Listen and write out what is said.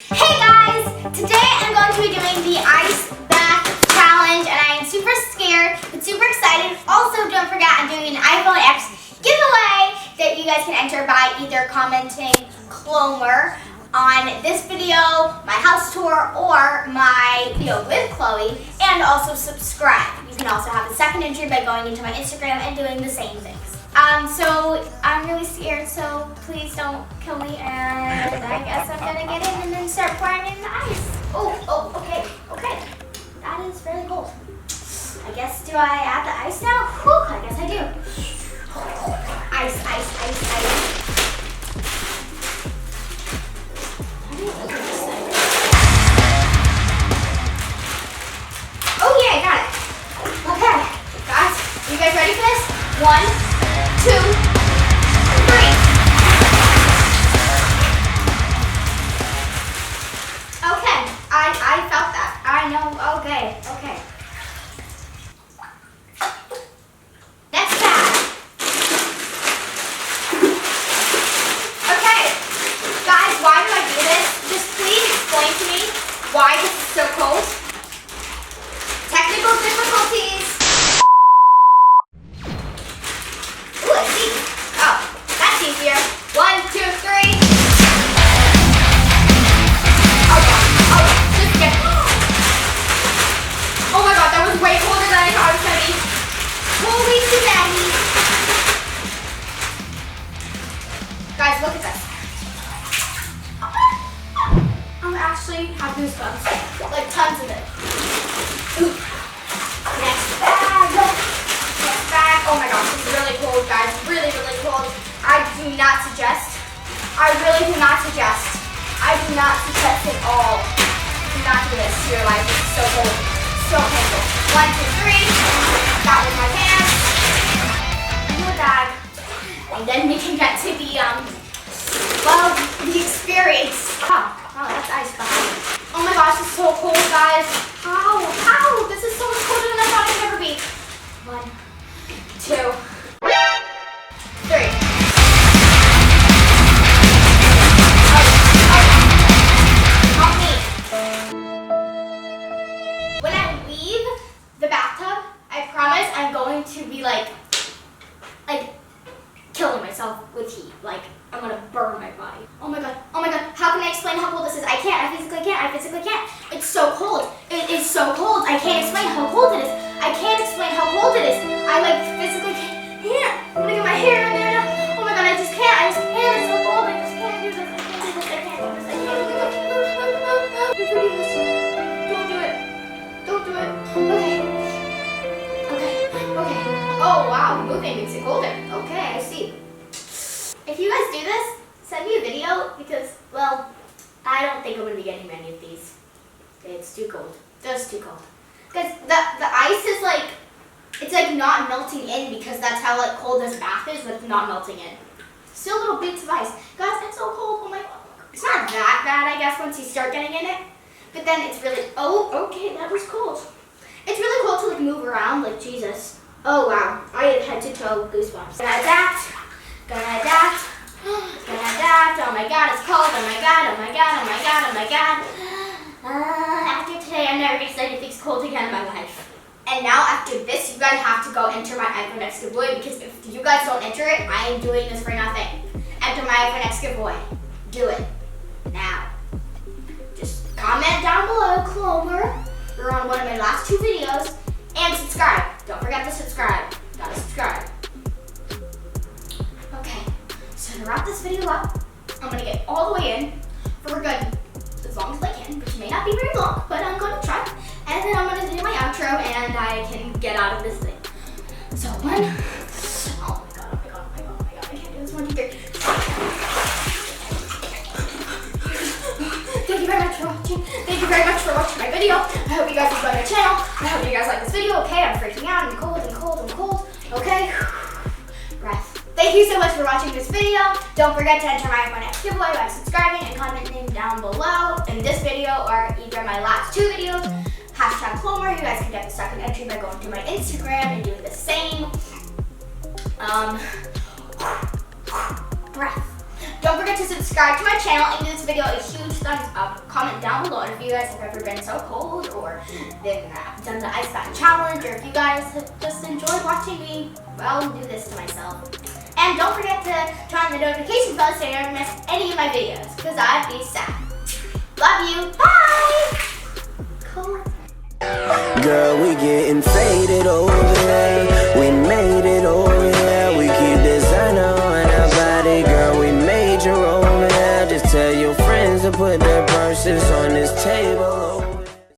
Hey guys! Today I'm going to be doing the ice bath challenge and I am super scared but super excited. Also, don't forget I'm doing an iPhone X giveaway that you guys can enter by either commenting Clomer on this video, my house tour, or my video with Chloe, and also subscribe. You can also have a second entry by going into my Instagram and doing the same things. So I'm really scared, so please don't kill me, and I guess I'm gonna get in and then start pouring in the ice. Okay. That is really cold. I guess, do I add the ice now? Whew, I guess I do. Ice. Look at this thing. Oh yeah, I got it. Okay, guys, are you guys ready for this? 1, 2, 3. Okay, I felt that. I know. Okay. Next bag. Okay, guys, why do I do this? Just please explain to me why this is so cold. Technical difficulties. Ooh, I see. Oh, that's easier. 1, 2, 3. Oh my god, that was way colder than I thought it was gonna be. Holy shit. Guys, look at this. I'm actually have goosebumps. Like tons of it. Ooh. Next bag. Oh my gosh, this is really cold, guys. Really cold. I do not suggest. I really do not suggest. I do not suggest at all. Do not do this to your life. It's so cold. So painful. 1, 2, 3. That was my pants. More bag. And then we can get to the the experience. Oh, that's ice behind me. Oh my gosh, it's so cold, guys. Ow. This is so much colder than I thought it would ever be. 1, 2, 3. Help me. When I leave the bathtub, I promise I'm going to be like killing myself with heat. Like, I'm gonna burn my body. Oh my god. How can I explain how cold this is? I physically can't. It's so cold. It is so cold. I can't explain how cold it is. I physically can't. I'm gonna get my hair in there now. Oh my god, I just can't. It's so cold. I just can't do this. I can't do this. Don't do it. Okay. Oh wow, moving makes it colder. Okay, I see. If you guys do this, send me a video because, well, I don't think I'm going to be getting many of these. It's too cold. Just too cold. Because the ice is it's not melting in because that's how cold this bath is, but it's not melting in. Still little bits of ice. Guys, it's so cold. Oh my god. It's not that bad, I guess, once you start getting in it. But then it's really, okay, that was cold. It's really cold to move around, Jesus. Oh wow, I had head to toe goosebumps. Gonna adapt. Oh my god, it's cold. Oh my god. After today, I'm never gonna say anything's cold again in my life. And now after this, you guys have to go enter my iPhone X giveaway because if you guys don't enter it, I am doing this for nothing. Enter my iPhone X giveaway. Do it now. Just comment down below, Clomer, or on one of my last 2 videos, and subscribe. Don't forget to subscribe. Gotta subscribe. Okay, so to wrap this video up, I'm gonna get all the way in for good, as long as I can, which may not be very long, but I'm gonna try. And then I'm gonna do my outro, and I can get out of this thing. So 1, oh my god, I can't do this. 1, 2, 3. Thank you very much for watching my video. I hope you guys enjoyed my channel. I hope you guys like this video. Okay, I'm freaking out. I'm cold. Okay. Breath. Thank you so much for watching this video. Don't forget to enter my iPhone X giveaway by subscribing and commenting down below in this video or either my last 2 videos. #Clomer. You guys can get the second entry by going to my Instagram and doing the same. Breath. Don't forget to subscribe to my channel and give this video a huge thumbs up. Comment down below if you guys have ever been so cold or done the ice bath challenge, or if you guys have just enjoyed watching me, well, do this to myself. And don't forget to turn on the notification bell so you don't miss any of my videos, because I'd be sad. Love you. Bye. Cool. Girl, we getting faded over there. We made it over here. We keep designer on our body. Girl, we major over there. Just tell your friends to put their purses on this table.